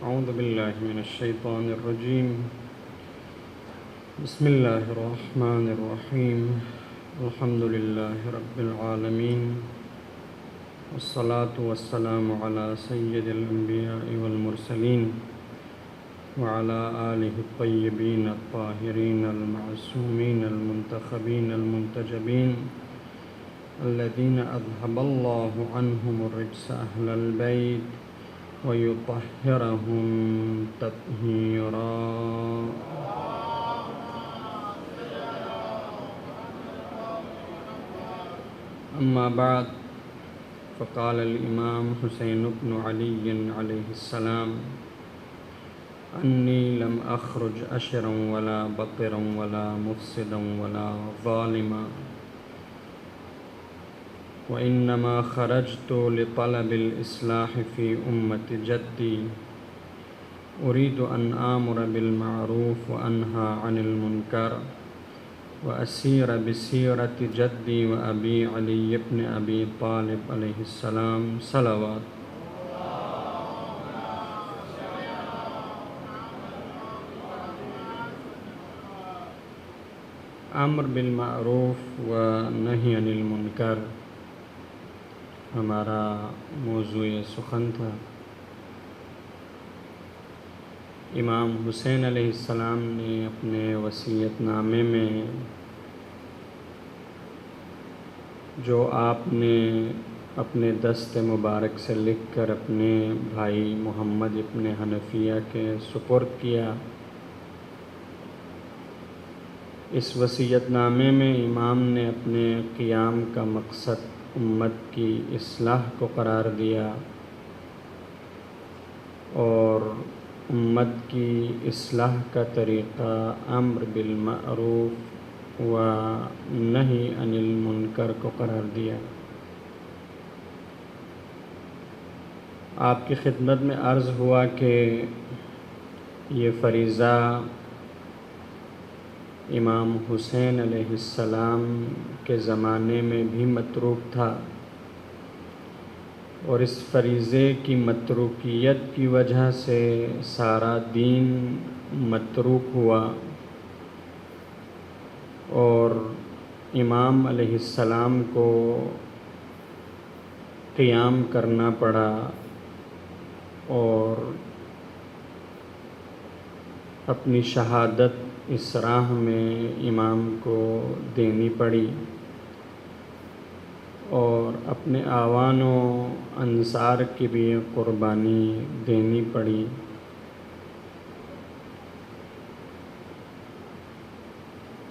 أعوذ بالله من الشيطان الرجيم. بسم الله الرحمن الرحيم. الحمد لله رب العالمين، والصلاة والسلام على سيد الأنبياء والمرسلين وعلى آله الطيبين الطاهرين المعصومين المنتخبين المنتجبين الذين أذهب الله عنهم الرجس أهل البيت ويطهرهم تطهيرا. أما بعد، فقال الإمام حسين بن علي عليه السلام: أني لم أخرج أشرا ولا بطرا ولا مفسدا ولا ظالما، وإنما خرجت لطلب الإصلاح في أمة جدي، أريد أن آمر بالمعروف وأنهى عن المنكر وأسير بسيرة جدي وأبي علي بن أبي طالب عليه السلام صلوات. امر بالمعروف و نہی عن المنکر ہمارا موضوع سخن تھا۔ امام حسین علیہ السلام نے اپنے وصیت نامے میں جو آپ نے اپنے دست مبارک سے لکھ کر اپنے بھائی محمد ابن حنفیہ کے سپرد کیا، اس وصیت نامے میں امام نے اپنے قیام کا مقصد امت کی اصلاح کو قرار دیا اور امت کی اصلاح کا طریقہ امر بالمعروف و نہی عن المنکر کو قرار دیا۔ آپ کی خدمت میں عرض ہوا کہ یہ فریضہ امام حسین علیہ السلام کے زمانے میں بھی متروک تھا، اور اس فریضے کی متروکیت کی وجہ سے سارا دین متروک ہوا اور امام علیہ السلام کو قیام کرنا پڑا اور اپنی شہادت اس راہ میں امام کو دینی پڑی اور اپنے اعوان و انصار کی بھی قربانی دینی پڑی۔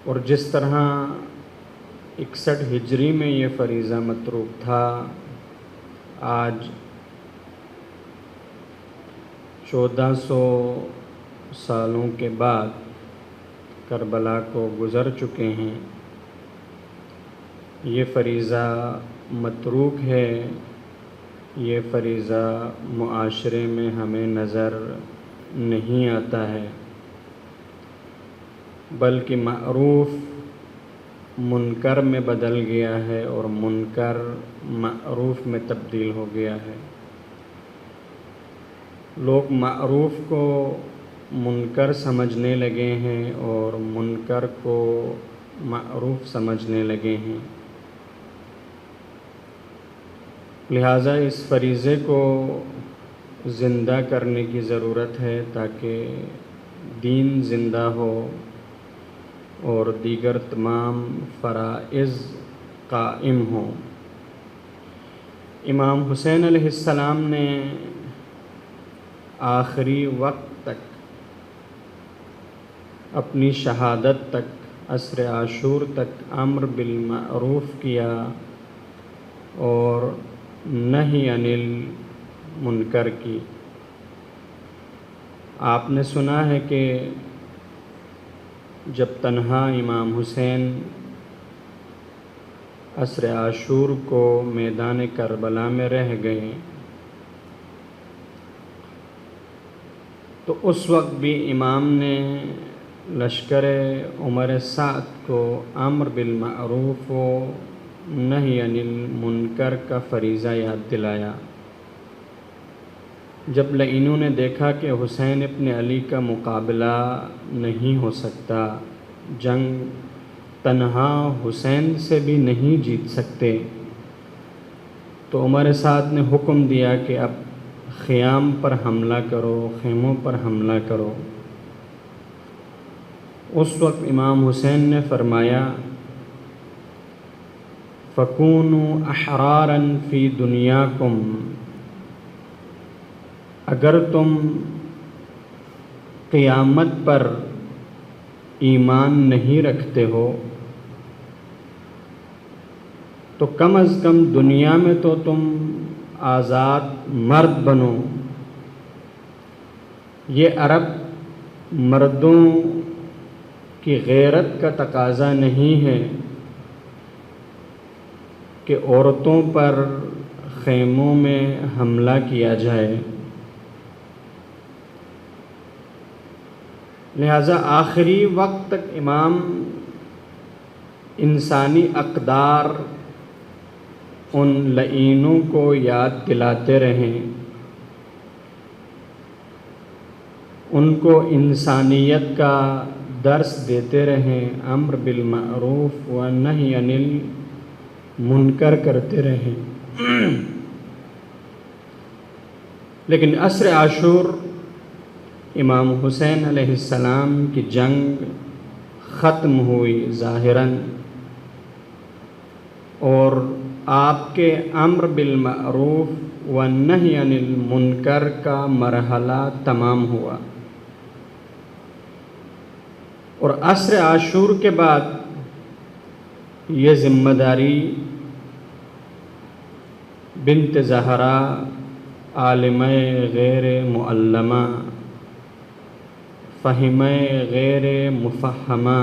اور جس طرح 61 ہجری میں یہ فریضہ متروک تھا، آج 1400 سالوں کے بعد کربلا کو گزر چکے ہیں، یہ فریضہ متروک ہے، یہ فریضہ معاشرے میں ہمیں نظر نہیں آتا ہے، بلکہ معروف منکر میں بدل گیا ہے اور منکر معروف میں تبدیل ہو گیا ہے۔ لوگ معروف کو منکر سمجھنے لگے ہیں اور منکر کو معروف سمجھنے لگے ہیں، لہٰذا اس فریضے کو زندہ کرنے کی ضرورت ہے تاکہ دین زندہ ہو اور دیگر تمام فرائض قائم ہوں۔ امام حسین علیہ السلام نے آخری وقت تک، اپنی شہادت تک، عصر عاشور تک امر بالمعروف کیا اور نہی عن المنکر کی۔ آپ نے سنا ہے کہ جب تنہا امام حسین عصر عاشور کو میدان کربلا میں رہ گئے تو اس وقت بھی امام نے لشکر عمر سعد کو امر بالمعروف و نہی عن المنکر کا فریضہ یاد دلایا۔ جب لعینوں نے دیکھا کہ حسین ابن علی کا مقابلہ نہیں ہو سکتا، جنگ تنہا حسین سے بھی نہیں جیت سکتے، تو عمر سعد نے حکم دیا کہ اب خیام پر حملہ کرو، خیموں پر حملہ کرو۔ اس وقت امام حسین نے فرمایا فَكُونُوا أَحْرَارًا فِي دُنْيَاكُمْ، اگر تم قیامت پر ایمان نہیں رکھتے ہو تو کم از کم دنیا میں تو تم آزاد مرد بنو۔ یہ عرب مردوں کی غیرت کا تقاضا نہیں ہے کہ عورتوں پر خیموں میں حملہ کیا جائے، لہذا آخری وقت تک امام انسانی اقدار ان لعینوں کو یاد دلاتے رہیں، ان کو انسانیت کا درس دیتے رہیں، امر بالمعروف و نہی عن المنکر کرتے رہیں۔ لیکن عصر عاشور امام حسین علیہ السلام کی جنگ ختم ہوئی ظاہراً، اور آپ کے امر بالمعروف و نہی عن المنکر کا مرحلہ تمام ہوا، اور عصر عاشور کے بعد یہ ذمہ داری بنت زہرا عالمہ غیر معلمہ فہمہ غیر مفہمہ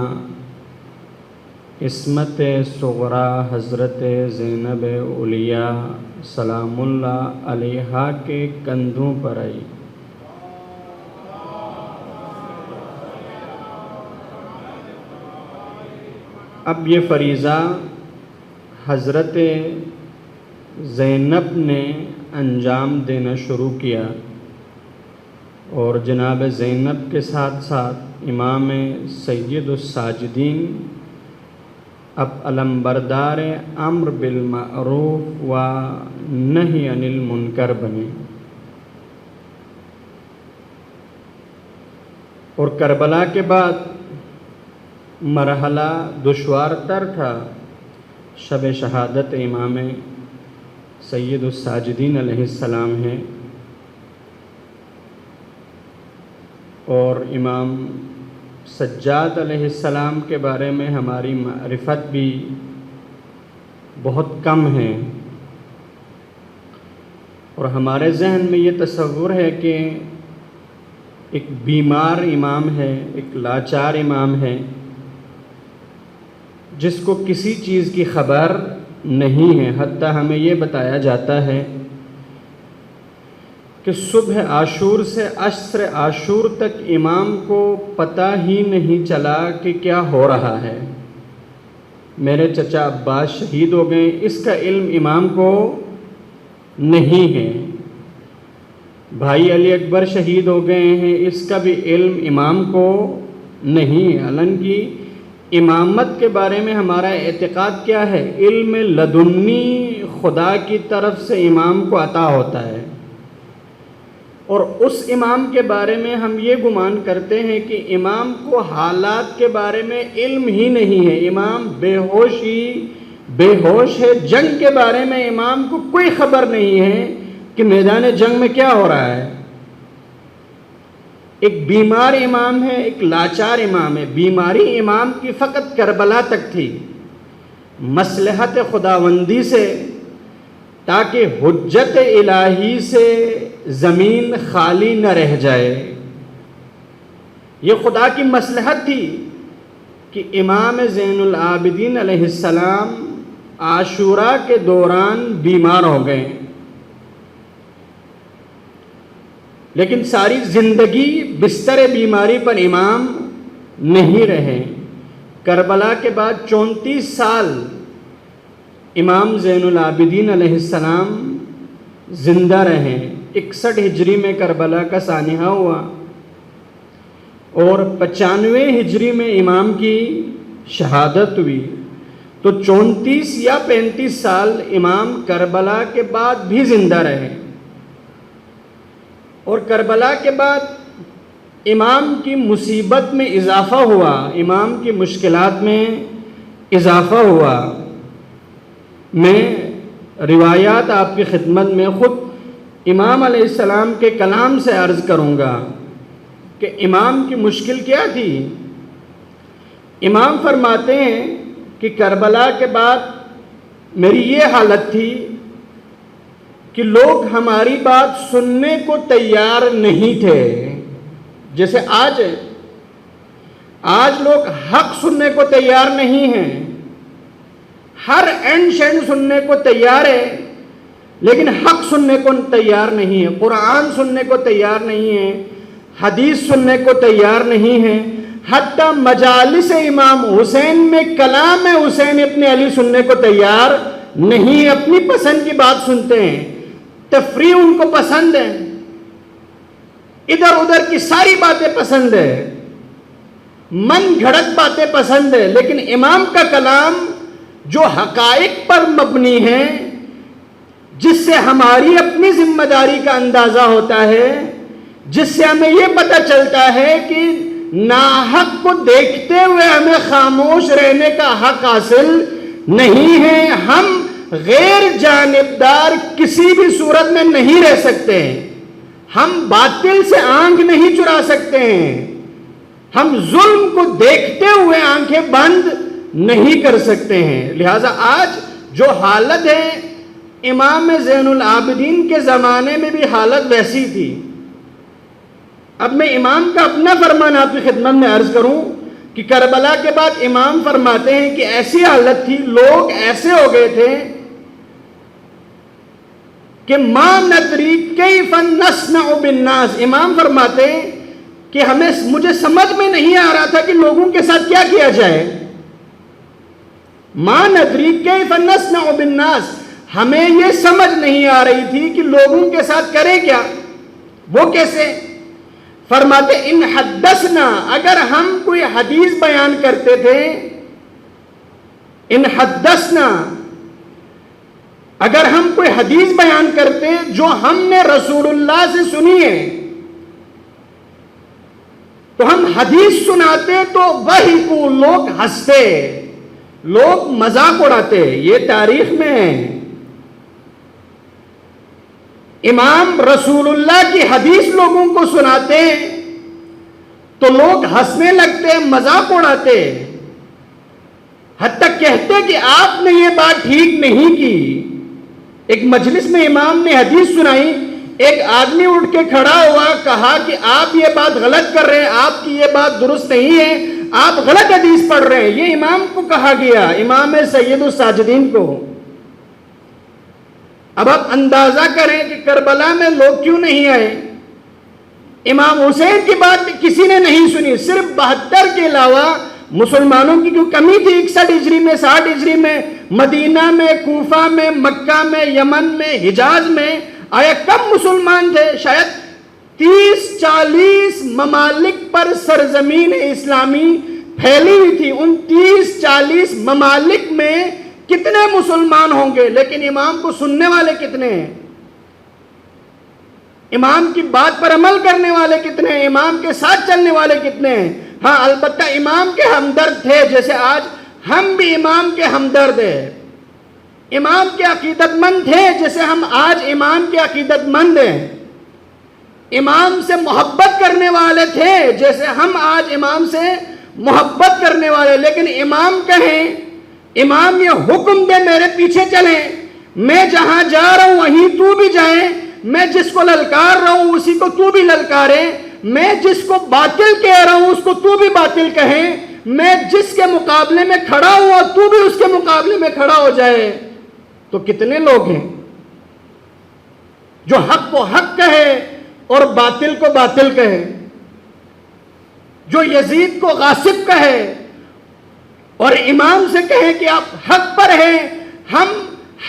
عصمت صغرا حضرت زینب علیہ سلام اللہ علیہا کے کندھوں پر آئی۔ اب یہ فریضہ حضرت زینب نے انجام دینا شروع کیا، اور جناب زینب کے ساتھ ساتھ امام سید الساجدین اب علمبردار امر بالمعروف و نہی عن المنکر بنے، اور کربلا کے بعد مرحلہ دشوار تر تھا۔ شب شہادت امام سید الساجدین علیہ السلام ہے، اور امام سجاد علیہ السلام کے بارے میں ہماری معرفت بھی بہت کم ہے، اور ہمارے ذہن میں یہ تصور ہے کہ ایک بیمار امام ہے، ایک لاچار امام ہے، جس کو کسی چیز کی خبر نہیں ہے۔ حتیٰ ہمیں یہ بتایا جاتا ہے کہ صبح عاشور سے عصر عاشور تک امام کو پتہ ہی نہیں چلا کہ کیا ہو رہا ہے۔ میرے چچا عباس شہید ہو گئے، اس کا علم امام کو نہیں ہے۔ بھائی علی اکبر شہید ہو گئے ہیں، اس کا بھی علم امام کو نہیں ہے۔ حالانکہ امامت کے بارے میں ہمارا اعتقاد کیا ہے؟ علم لدنی خدا کی طرف سے امام کو عطا ہوتا ہے، اور اس امام کے بارے میں ہم یہ گمان کرتے ہیں کہ امام کو حالات کے بارے میں علم ہی نہیں ہے، امام بے ہوش ہے، جنگ کے بارے میں امام کو کوئی خبر نہیں ہے کہ میدان جنگ میں کیا ہو رہا ہے۔ ایک بیمار امام ہے، ایک لاچار امام ہے۔ بیماری امام کی فقط کربلا تک تھی، مصلحت خداوندی سے، تاکہ حجت الہی سے زمین خالی نہ رہ جائے۔ یہ خدا کی مصلحت تھی کہ امام زین العابدین علیہ السلام عاشوراء کے دوران بیمار ہو گئے، لیکن ساری زندگی بستر بیماری پر امام نہیں رہے۔ کربلا کے بعد 34 سال امام زین العابدین علیہ السلام زندہ رہے، 61 ہجری میں کربلا کا سانحہ ہوا اور 95 ہجری میں امام کی شہادت ہوئی، تو 34 یا 35 سال امام کربلا کے بعد بھی زندہ رہے، اور کربلا کے بعد امام کی مصیبت میں اضافہ ہوا، امام کی مشکلات میں اضافہ ہوا۔ میں روایات آپ کی خدمت میں خود امام علیہ السلام کے کلام سے عرض کروں گا کہ امام کی مشکل کیا تھی۔ امام فرماتے ہیں کہ کربلا کے بعد میری یہ حالت تھی کہ لوگ ہماری بات سننے کو تیار نہیں تھے، جیسے آج لوگ حق سننے کو تیار نہیں ہیں، ہر اینڈ شینڈ سننے کو تیار ہے لیکن حق سننے کو تیار نہیں ہے، قرآن سننے کو تیار نہیں ہے، حدیث سننے کو تیار نہیں ہے، حتیٰ مجالس امام حسین میں کلام حسین ابن علی سننے کو تیار نہیں، اپنی پسند کی بات سنتے ہیں، تفریح ان کو پسند ہے، ادھر ادھر کی ساری باتیں پسند ہے، من گھڑت باتیں پسند ہے، لیکن امام کا کلام جو حقائق پر مبنی ہے، جس سے ہماری اپنی ذمہ داری کا اندازہ ہوتا ہے، جس سے ہمیں یہ پتہ چلتا ہے کہ ناحق کو دیکھتے ہوئے ہمیں خاموش رہنے کا حق حاصل نہیں ہے، ہم غیر جانبدار کسی بھی صورت میں نہیں رہ سکتے ہیں، ہم باطل سے آنکھ نہیں چرا سکتے ہیں، ہم ظلم کو دیکھتے ہوئے آنکھیں بند نہیں کر سکتے ہیں۔ لہٰذا آج جو حالت ہے، امام زین العابدین کے زمانے میں بھی حالت ویسی تھی۔ اب میں امام کا اپنا فرمان آپ کی خدمت میں عرض کروں کہ کربلا کے بعد امام فرماتے ہیں کہ ایسی حالت تھی، لوگ ایسے ہو گئے تھے کہ ما ندری کیف نصنع بالناس، امام فرماتے ہیں کہ مجھے سمجھ میں نہیں آ رہا تھا کہ لوگوں کے ساتھ کیا کیا جائے، ما ندری کیف نصنع بالناس، ہمیں یہ سمجھ نہیں آ رہی تھی کہ لوگوں کے ساتھ کرے کیا، وہ کیسے؟ فرماتے ان حدثنا، اگر ہم کوئی حدیث بیان کرتے تھے، ان حدثنا، اگر ہم کوئی حدیث بیان کرتے جو ہم نے رسول اللہ سے سنی ہے، تو ہم حدیث سناتے تو وہی کو لوگ ہنستے، لوگ مذاق اڑاتے، یہ تاریخ میں ہے۔ امام رسول اللہ کی حدیث لوگوں کو سناتے تو لوگ ہنسنے لگتے، مذاق اڑاتے، حتیٰ کہتے کہ آپ نے یہ بات ٹھیک نہیں کی۔ ایک مجلس میں امام نے حدیث سنائی، ایک آدمی اٹھ کے کھڑا ہوا، کہا کہ آپ یہ بات غلط کر رہے ہیں، آپ کی یہ بات درست نہیں ہے، آپ غلط حدیث پڑھ رہے ہیں، یہ امام کو کہا گیا، امام سید الساجدین کو۔ اب آپ اندازہ کریں کہ کربلا میں لوگ کیوں نہیں آئے، امام حسین کی بات کسی نے نہیں سنی، صرف 72 کے علاوہ مسلمانوں کی کیوں کمی تھی 61 ہجری میں، 60 ہجری میں، مدینہ میں، کوفہ میں، مکہ میں، یمن میں، حجاز میں آیا کم مسلمان تھے؟ شاید 30-40 ممالک پر سرزمین اسلامی پھیلی ہوئی تھی، ان 30-40 ممالک میں کتنے مسلمان ہوں گے، لیکن امام کو سننے والے کتنے ہیں، امام کی بات پر عمل کرنے والے کتنے ہیں، امام کے ساتھ چلنے والے کتنے ہیں؟ ہاں البتہ امام کے ہمدرد تھے، جیسے آج ہم بھی امام کے ہمدرد ہیں، امام کے عقیدت مند تھے جیسے ہم آج امام کے عقیدت مند ہیں، امام سے محبت کرنے والے تھے جیسے ہم آج امام سے محبت کرنے والے، لیکن امام کہیں، امام یہ حکم دے میرے پیچھے چلیں، میں جہاں جا رہا ہوں وہیں تو بھی جائیں، میں جس کو للکار رہا ہوں اسی کو تو بھی للکارے، میں جس کو باطل کہہ رہا ہوں اس کو تو بھی باطل کہیں، میں جس کے مقابلے میں کھڑا ہوں اور تو بھی اس کے مقابلے میں کھڑا ہو جائے۔ تو کتنے لوگ ہیں جو حق کو حق کہے اور باطل کو باطل کہے، جو یزید کو غاصب کہے اور امام سے کہے کہ آپ حق پر ہیں، ہم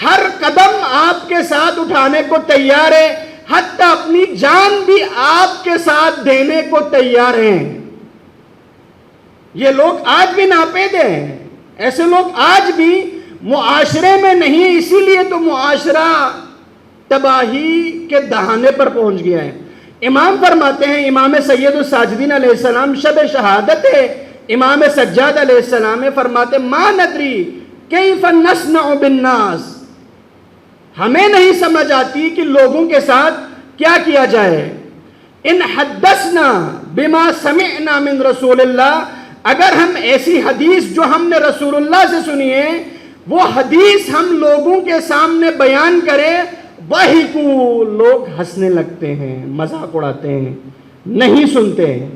ہر قدم آپ کے ساتھ اٹھانے کو تیار ہیں، حتیٰ اپنی جان بھی آپ کے ساتھ دینے کو تیار ہیں۔ یہ لوگ آج بھی ناپید ہیں، ایسے لوگ آج بھی معاشرے میں نہیں، اسی لیے تو معاشرہ تباہی کے دہانے پر پہنچ گیا ہے۔ امام فرماتے ہیں، امام سید الساجدین علیہ السلام شب شہادت ہے، امام سجاد علیہ السلام فرماتے ما ندری کیف نصنع بالناس، ہمیں نہیں سمجھ آتی کہ لوگوں کے ساتھ کیا کیا جائے۔ ان حدثنا بما سمعنا من رسول اللہ، اگر ہم ایسی حدیث جو ہم نے رسول اللہ سے سنی ہے وہ حدیث ہم لوگوں کے سامنے بیان کریں، وَحِكُوا، لوگ ہنسنے لگتے ہیں، مذاق اڑاتے ہیں، نہیں سنتے ہیں۔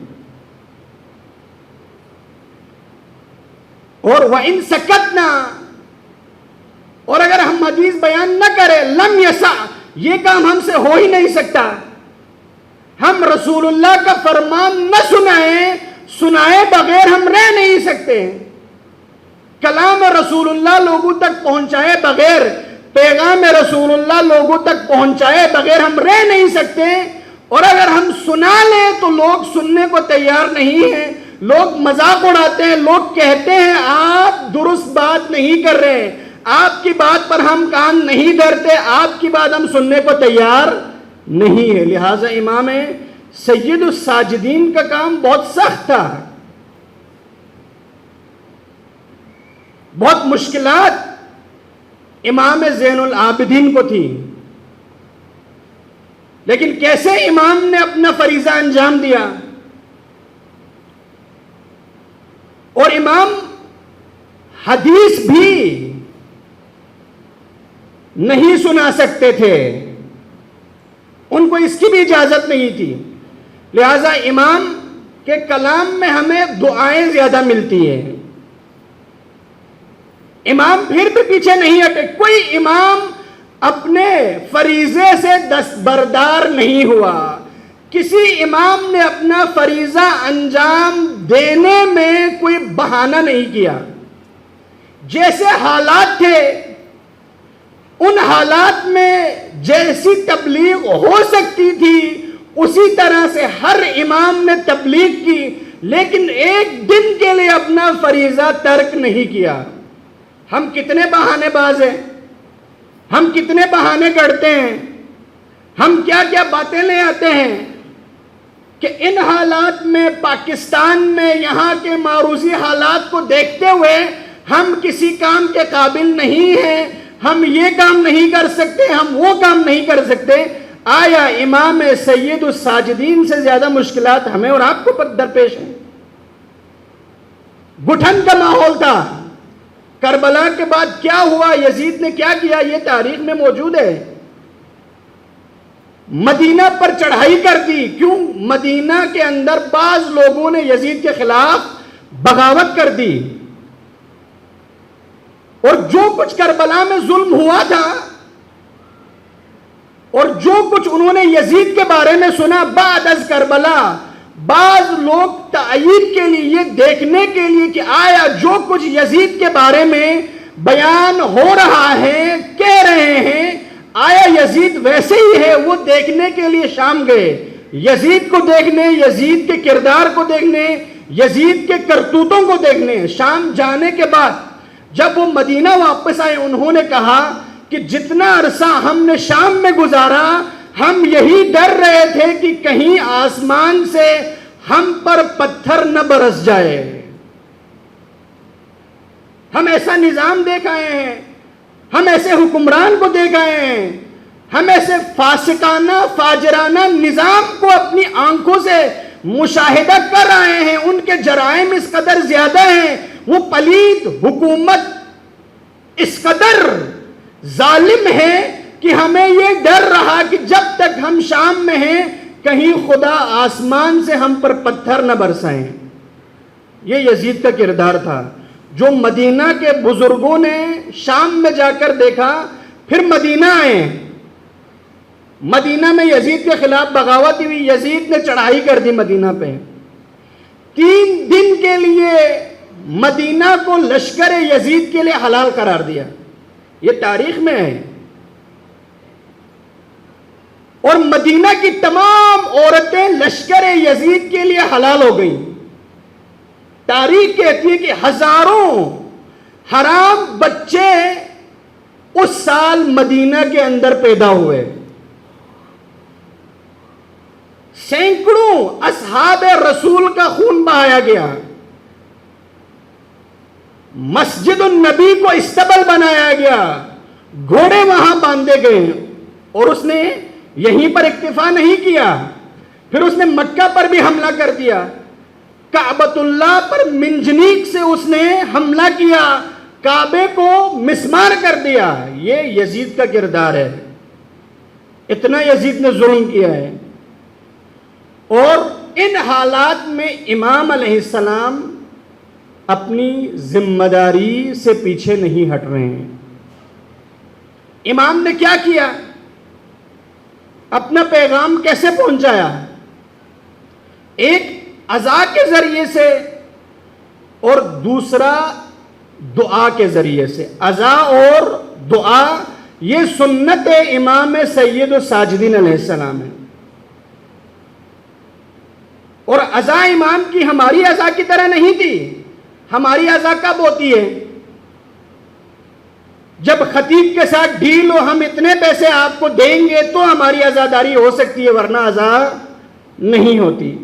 اور وَإِن سَكَتْنَا، اور اگر ہم حدیث بیان نہ کریں، لم یسع، یہ کام ہم سے ہو ہی نہیں سکتا۔ ہم رسول اللہ کا فرمان نہ سنائے بغیر ہم رہ نہیں سکتے۔ کلام رسول اللہ لوگوں تک پہنچائے بغیر، پیغام رسول اللہ لوگوں تک پہنچائے بغیر ہم رہ نہیں سکتے۔ اور اگر ہم سنا لیں تو لوگ سننے کو تیار نہیں ہیں، لوگ مذاق اڑاتے ہیں، لوگ کہتے ہیں آپ درست بات نہیں کر رہے، آپ کی بات پر ہم کان نہیں دھرتے، آپ کی بات ہم سننے کو تیار نہیں ہے۔ لہٰذا امام سید الساجدین کا کام بہت سخت تھا، بہت مشکلات امام زین العابدین کو تھی، لیکن کیسے امام نے اپنا فریضہ انجام دیا۔ اور امام حدیث بھی نہیں سنا سکتے تھے، ان کو اس کی بھی اجازت نہیں تھی، لہذا امام کے کلام میں ہمیں دعائیں زیادہ ملتی ہیں۔ امام پھر بھی پیچھے نہیں ہٹے، کوئی امام اپنے فریضے سے دستبردار نہیں ہوا، کسی امام نے اپنا فریضہ انجام دینے میں کوئی بہانہ نہیں کیا۔ جیسے حالات تھے ان حالات میں جیسی تبلیغ ہو سکتی تھی اسی طرح سے ہر امام نے تبلیغ کی، لیکن ایک دن کے لیے اپنا فریضہ ترک نہیں کیا۔ ہم کتنے بہانے باز ہیں، ہم کتنے بہانے گڑھتے ہیں، ہم کیا کیا باتیں لے آتے ہیں کہ ان حالات میں، پاکستان میں یہاں کے معروضی حالات کو دیکھتے ہوئے ہم کسی کام کے قابل نہیں ہیں، ہم یہ کام نہیں کر سکتے، ہم وہ کام نہیں کر سکتے۔ آیا امام سید الساجدین سے زیادہ مشکلات ہمیں اور آپ کو درپیش ہیں؟ گٹھن کا ماحول تھا۔ کربلا کے بعد کیا ہوا، یزید نے کیا کیا، یہ تاریخ میں موجود ہے۔ مدینہ پر چڑھائی کر دی، کیوں؟ مدینہ کے اندر بعض لوگوں نے یزید کے خلاف بغاوت کر دی، اور جو کچھ کربلا میں ظلم ہوا تھا اور جو کچھ انہوں نے یزید کے بارے میں سنا بعد از کربلا، بعض لوگ تائید کے لیے، یہ دیکھنے کے لیے کہ آیا جو کچھ یزید کے بارے میں بیان ہو رہا ہے، کہہ رہے ہیں، آیا یزید ویسے ہی ہے، وہ دیکھنے کے لیے شام گئے، یزید کو دیکھنے، یزید کے کردار کو دیکھنے، یزید کے کرتوتوں کو دیکھنے۔ شام جانے کے بعد جب وہ مدینہ واپس آئے، انہوں نے کہا کہ جتنا عرصہ ہم نے شام میں گزارا، ہم یہی ڈر رہے تھے کہ کہیں آسمان سے ہم پر پتھر نہ برس جائے۔ ہم ایسا نظام دیکھ آئے ہیں، ہم ایسے حکمران کو دیکھ آئے ہیں، ہم ایسے فاسقانہ فاجرانہ نظام کو اپنی آنکھوں سے مشاہدہ کر آئے ہیں، ان کے جرائم اس قدر زیادہ ہیں، وہ پلید حکومت اس قدر ظالم ہے کہ ہمیں یہ ڈر رہا کہ جب تک ہم شام میں ہیں کہیں خدا آسمان سے ہم پر پتھر نہ برسائیں۔ یہ یزید کا کردار تھا جو مدینہ کے بزرگوں نے شام میں جا کر دیکھا، پھر مدینہ آئے۔ مدینہ میں یزید کے خلاف بغاوت ہوئی، یزید نے چڑھائی کر دی مدینہ پہ، 3 دن کے لیے مدینہ کو لشکر یزید کے لیے حلال قرار دیا۔ یہ تاریخ میں ہے۔ اور مدینہ کی تمام عورتیں لشکر یزید کے لیے حلال ہو گئیں. تاریخ کہتی ہے کہ ہزاروں حرام بچے اس سال مدینہ کے اندر پیدا ہوئے. سینکڑوں اصحاب رسول کا خون بہایا گیا. مسجد النبی کو استبل بنایا گیا, گھوڑے وہاں باندھے گئے. اور اس نے یہیں پر اکتفا نہیں کیا, پھر اس نے مکہ پر بھی حملہ کر دیا. کعبۃ اللہ پر منجنیق سے اس نے حملہ کیا, کعبے کو مسمار کر دیا. یہ یزید کا کردار ہے. اتنا یزید نے ظلم کیا ہے. اور ان حالات میں امام علیہ السلام اپنی ذمہ داری سے پیچھے نہیں ہٹ رہے ہیں. امام نے کیا کیا؟ اپنا پیغام کیسے پہنچایا؟ ایک عزا کے ذریعے سے اور دوسرا دعا کے ذریعے سے. عزا اور دعا یہ سنت امام سید الساجدین علیہ السلام ہے. اور عزا امام کی ہماری عزا کی طرح نہیں تھی. ہماری عزا کب ہوتی ہے؟ جب خطیب کے ساتھ ڈیل ہو, ہم اتنے پیسے آپ کو دیں گے تو ہماری عزاداری ہو سکتی ہے, ورنہ عزا نہیں ہوتی.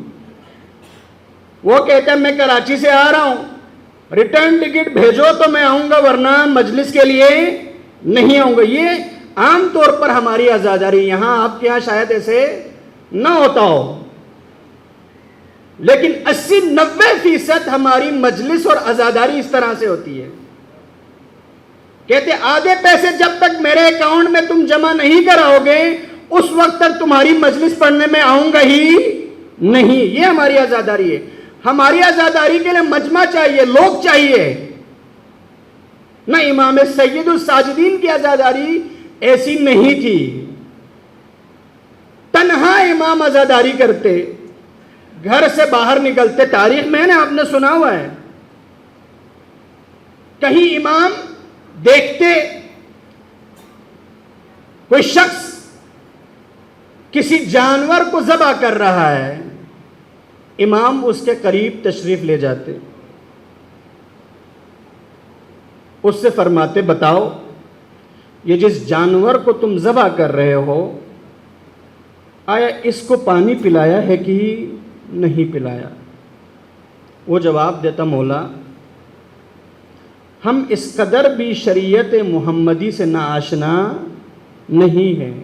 وہ کہتا ہے میں کراچی سے آ رہا ہوں, ریٹرن ٹکٹ بھیجو تو میں آؤں گا, ورنہ مجلس کے لیے نہیں آؤں گا. یہ عام طور پر ہماری عزاداری. یہاں آپ کے یہاں شاید ایسے نہ ہوتا ہو, لیکن 80-90% ہماری مجلس اور عزاداری اس طرح سے ہوتی ہے. کہتے آدھے پیسے جب تک میرے اکاؤنٹ میں تم جمع نہیں کراؤ گے اس وقت تک تمہاری مجلس پڑھنے میں آؤں گا ہی نہیں. یہ ہماری عزاداری ہے. ہماری عزاداری کے لیے مجمع چاہیے, لوگ چاہیے. نہ امام سید الساجدین کی عزاداری ایسی نہیں تھی. تنہا امام عزاداری کرتے, گھر سے باہر نکلتے. تاریخ میں نے آپ نے سنا ہوا ہے, کہیں امام دیکھتے کوئی شخص کسی جانور کو ذبح کر رہا ہے, امام اس کے قریب تشریف لے جاتے, اس سے فرماتے بتاؤ یہ جس جانور کو تم ذبح کر رہے ہو آیا اس کو پانی پلایا ہے کہ نہیں پلایا؟ وہ جواب دیتا مولا ہم اس قدر بھی شریعت محمدی سے ناآشنا نہیں ہیں.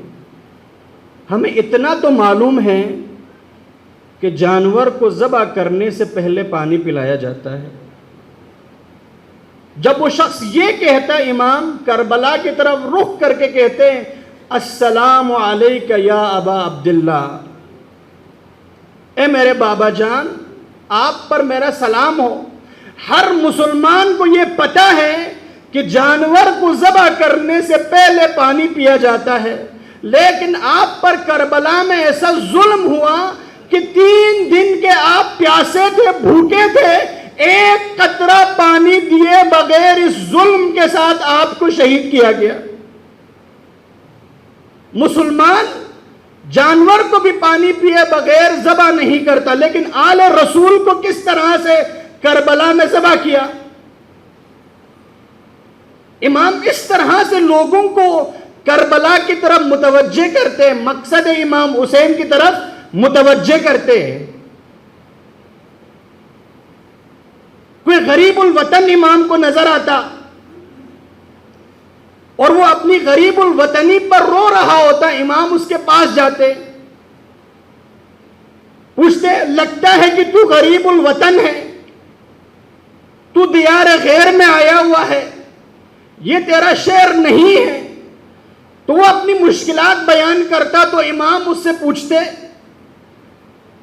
ہمیں اتنا تو معلوم ہے کہ جانور کو ذبح کرنے سے پہلے پانی پلایا جاتا ہے. جب وہ شخص یہ کہتا, امام کربلا کی طرف رخ کر کے کہتے ہیں السلام علیک یا ابا عبداللہ, اے میرے بابا جان آپ پر میرا سلام ہو. ہر مسلمان کو یہ پتہ ہے کہ جانور کو ذبح کرنے سے پہلے پانی پیا جاتا ہے, لیکن آپ پر کربلا میں ایسا ظلم ہوا کہ 3 دن کے آپ پیاسے تھے, بھوکے تھے, ایک قطرہ پانی دیے بغیر اس ظلم کے ساتھ آپ کو شہید کیا گیا. مسلمان جانور کو بھی پانی پیے بغیر ذبح نہیں کرتا, لیکن آل رسول کو کس طرح سے کربلا میں ذبح کیا. امام اس طرح سے لوگوں کو کربلا کی طرف متوجہ کرتے ہیں, مقصد امام حسین کی طرف متوجہ کرتے ہیں. کوئی غریب الوطن امام کو نظر آتا اور وہ اپنی غریب الوطنی پر رو رہا ہوتا, امام اس کے پاس جاتے, پوچھتے لگتا ہے کہ تو غریب الوطن ہے, تو دیار غیر میں آیا ہوا ہے, یہ تیرا شعر نہیں ہے. تو وہ اپنی مشکلات بیان کرتا تو امام اس سے پوچھتے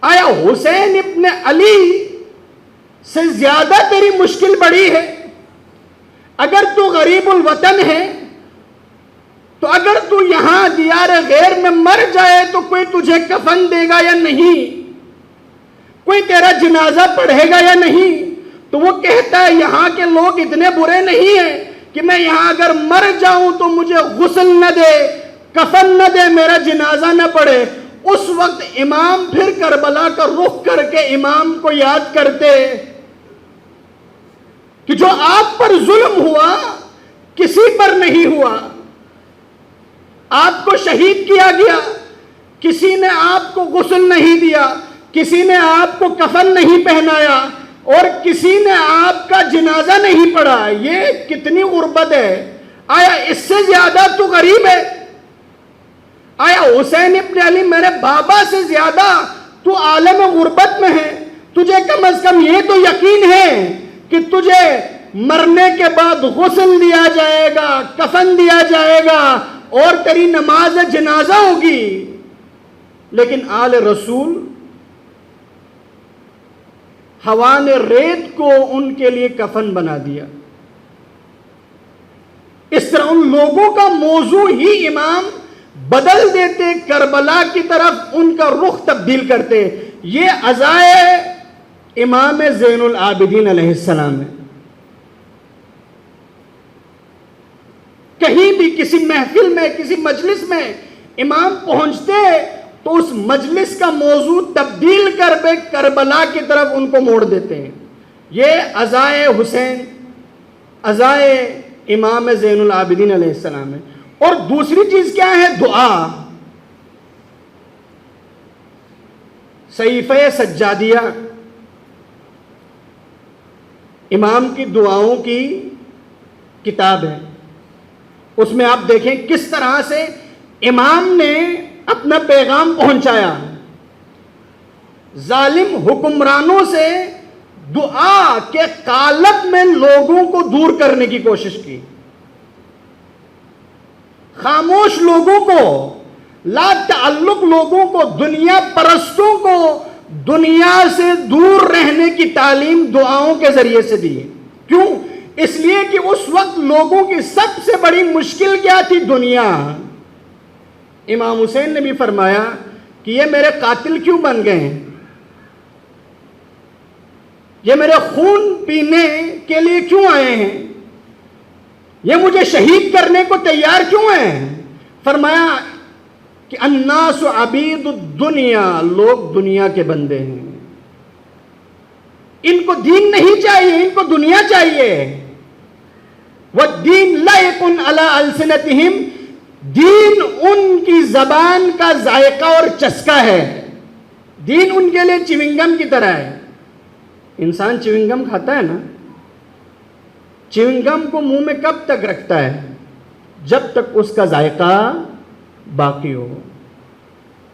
آیا حسین ابن علی سے زیادہ تیری مشکل بڑی ہے؟ اگر تو غریب الوطن ہے تو اگر تو یہاں دیار غیر میں مر جائے تو کوئی تجھے کفن دے گا یا نہیں؟ کوئی تیرا جنازہ پڑھے گا یا نہیں؟ تو وہ کہتا ہے یہاں کے لوگ اتنے برے نہیں ہیں کہ میں یہاں اگر مر جاؤں تو مجھے غسل نہ دے, کفن نہ دے، میرا جنازہ نہ پڑھے، اس وقت امام پھر کربلا کا رخ کر کے امام کو یاد کرتے کہ جو آپ پر ظلم ہوا کسی پر نہیں ہوا، آپ کو شہید کیا گیا، کسی نے آپ کو غسل نہیں دیا، کسی نے آپ کو کفن نہیں پہنایا، اور کسی نے آپ کا جنازہ نہیں پڑھا۔ یہ کتنی غربت ہے! آیا اس سے زیادہ تو غریب ہے؟ آیا حسین ابن علی میرے بابا سے زیادہ تو عالم غربت میں ہے؟ تجھے کم از کم یہ تو یقین ہے کہ تجھے مرنے کے بعد غسل دیا جائے گا، کفن دیا جائے گا، اور تیری نماز جنازہ ہوگی۔ لیکن آل رسول ہوا نے ریت کو ان کے لیے کفن بنا دیا۔ اس طرح ان لوگوں کا موضوع ہی امام بدل دیتے، کربلا کی طرف ان کا رخ تبدیل کرتے۔ یہ عزائے امام زین العابدین علیہ السلام ہے۔ کہیں بھی کسی محفل میں، کسی مجلس میں امام پہنچتے تو اس مجلس کا موضوع تبدیل کر کے کربلا کی طرف ان کو موڑ دیتے ہیں۔ یہ عزائے حسین، عزائے امام زین العابدین علیہ السلام ہے۔ اور دوسری چیز کیا ہے؟ دعا۔ صحیفہ سجادیہ امام کی دعاؤں کی کتاب ہے۔ اس میں آپ دیکھیں کس طرح سے امام نے اپنا پیغام پہنچایا، ظالم حکمرانوں سے دعا کے قالب میں لوگوں کو دور کرنے کی کوشش کی، خاموش لوگوں کو، لا تعلق لوگوں کو، دنیا پرستوں کو دنیا سے دور رہنے کی تعلیم دعاؤں کے ذریعے سے دی۔ کیوں؟ اس لیے کہ اس وقت لوگوں کی سب سے بڑی مشکل کیا تھی؟ دنیا۔ امام حسین نے بھی فرمایا کہ یہ میرے قاتل کیوں بن گئے ہیں، یہ میرے خون پینے کے لیے کیوں آئے ہیں، یہ مجھے شہید کرنے کو تیار کیوں ہیں؟ فرمایا کہ الناس عبید الدنیا، لوگ دنیا کے بندے ہیں، ان کو دین نہیں چاہیے، ان کو دنیا چاہیے۔ وَالدِّينُ لَائِقٌ عَلَىٰ أَلْسِنَتِهِمْ، دین ان کی زبان کا ذائقہ اور چسکا ہے، دین ان کے لیے چیونگم کی طرح ہے۔ انسان چیونگم کھاتا ہے نا، چیونگم کو منہ میں کب تک رکھتا ہے؟ جب تک اس کا ذائقہ باقی ہو۔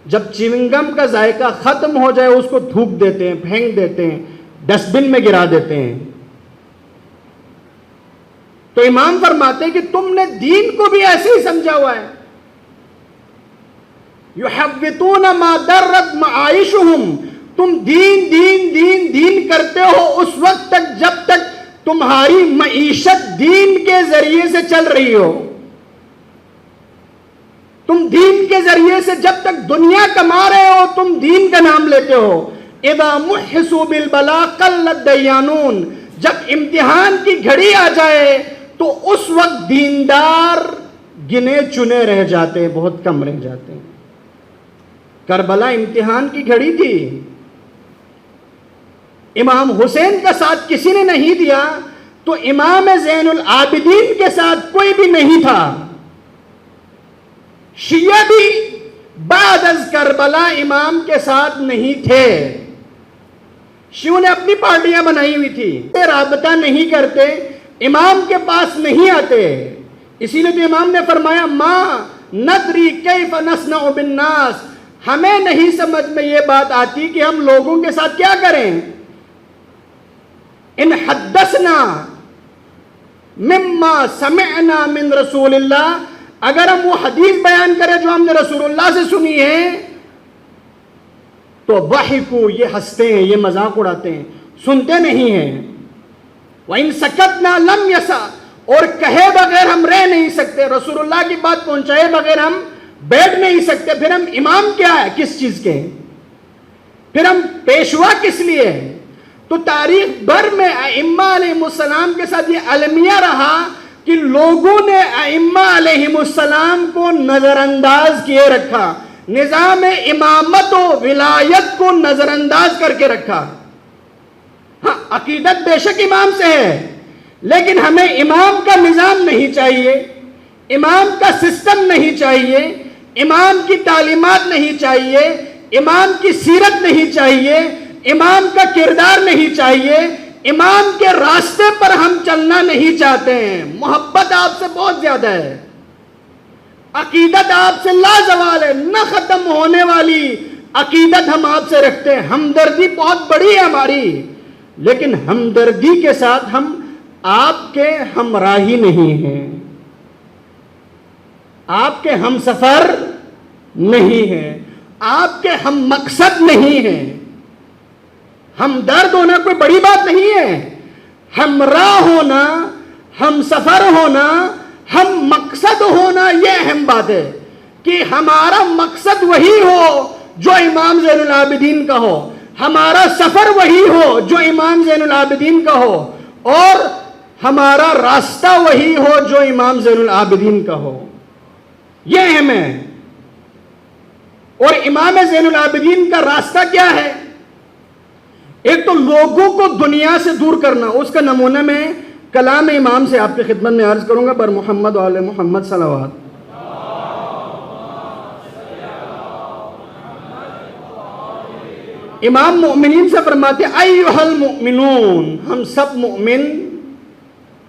جب چیونگم کا ذائقہ ختم ہو جائے اس کو تھوک دیتے ہیں، پھینک دیتے ہیں، ڈسٹ بن میں گرا دیتے ہیں۔ تو امام فرماتے ہیں کہ تم نے دین کو بھی ایسے ہی سمجھا ہوا ہے۔ یحوطون ما درت معائشہم، تم دین دین دین دین کرتے ہو اس وقت تک جب تک تمہاری معیشت دین کے ذریعے سے چل رہی ہو، تم دین کے ذریعے سے جب تک دنیا کما رہے ہو تم دین کا نام لیتے ہو۔ اذا محسوا بالبلاء قل الدیانون، جب امتحان کی گھڑی آ جائے تو اس وقت دیندار گنے چنے رہ جاتے ہیں، بہت کم رہ جاتے ہیں۔ کربلا امتحان کی گھڑی تھی، امام حسین کا ساتھ کسی نے نہیں دیا تو امام زین العابدین کے ساتھ کوئی بھی نہیں تھا۔ شیعہ بھی بعد از کربلا امام کے ساتھ نہیں تھے، شیعوں نے اپنی پارٹیاں بنائی ہوئی تھی، رابطہ نہیں کرتے، امام کے پاس نہیں آتے۔ اسی لیے تو امام نے فرمایا ما ندری کیف نصنع بالناس، ہمیں نہیں سمجھ میں یہ بات آتی کہ ہم لوگوں کے ساتھ کیا کریں۔ ان حدثنا مما سمعنا من رسول اللہ، اگر ہم وہ حدیث بیان کریں جو ہم نے رسول اللہ سے سنی ہے تو ضحکوا، یہ ہنستے ہیں، یہ مذاق اڑاتے ہیں، سنتے نہیں ہیں۔ وَإِن سَكَتْنَا لَمْ يَسَعْ، اور کہے بغیر ہم رہ نہیں سکتے، رسول اللہ کی بات پہنچائے بغیر ہم بیٹھ نہیں سکتے، پھر ہم امام کیا ہے، کس چیز کے ہیں، پھر ہم پیشوا کس لیے ہیں۔ تو تاریخ بھر میں ائمہ علیہ السلام کے ساتھ یہ المیہ رہا کہ لوگوں نے ائمہ علیہم السلام کو نظر انداز کیے رکھا، نظام امامت و ولایت کو نظر انداز کر کے رکھا۔ ہاں عقیدت بے شک امام سے ہے، لیکن ہمیں امام کا نظام نہیں چاہیے، امام کا سسٹم نہیں چاہیے، امام کی تعلیمات نہیں چاہیے، امام کی سیرت نہیں چاہیے، امام کا کردار نہیں چاہیے، امام کے راستے پر ہم چلنا نہیں چاہتے ہیں۔ محبت آپ سے بہت زیادہ ہے، عقیدت آپ سے لازوال ہے، نہ ختم ہونے والی عقیدت ہم آپ سے رکھتے ہیں۔ ہمدردی بہت بڑی ہے ہماری، لیکن ہمدردی کے ساتھ ہم آپ کے ہمراہی نہیں ہیں، آپ کے ہم سفر نہیں ہیں، آپ کے ہم مقصد نہیں ہیں۔ ہمدرد ہونا کوئی بڑی بات نہیں ہے، ہمراہ ہونا، ہم سفر ہونا، ہم مقصد ہونا، یہ اہم بات ہے کہ ہمارا مقصد وہی ہو جو امام زین العابدین کا ہو، ہمارا سفر وہی ہو جو امام زین العابدین کا ہو، اور ہمارا راستہ وہی ہو جو امام زین العابدین کا ہو، یہ اہم ہے۔ اور امام زین العابدین کا راستہ کیا ہے؟ ایک تو لوگوں کو دنیا سے دور کرنا، اس کا نمونہ میں کلام امام سے آپ کی خدمت میں عرض کروں گا، بر محمد و آل محمد صلوات۔ امام مؤمنین سے فرماتے ہیں ایھا المؤمنون، ہم سب مؤمن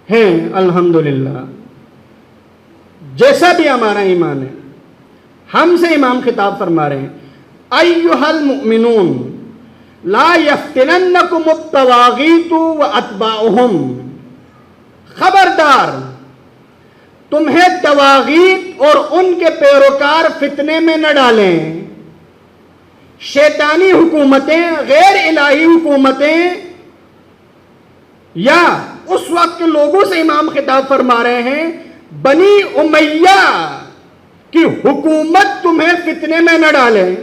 ہیں الحمدللہ، جیسا بھی ہمارا ایمان ہے۔ ہم سے امام خطاب فرما رہے ہیں ایھا المؤمنون لا یفتننکم الطواغیت واتباعہم، خبردار تمہیں طواغیت اور ان کے پیروکار فتنے میں نہ ڈالیں، شیطانی حکومتیں، غیر الہی حکومتیں، یا اس وقت کے لوگوں سے امام خطاب فرما رہے ہیں بنی امیہ کی حکومت تمہیں فتنے میں نہ ڈالیں۔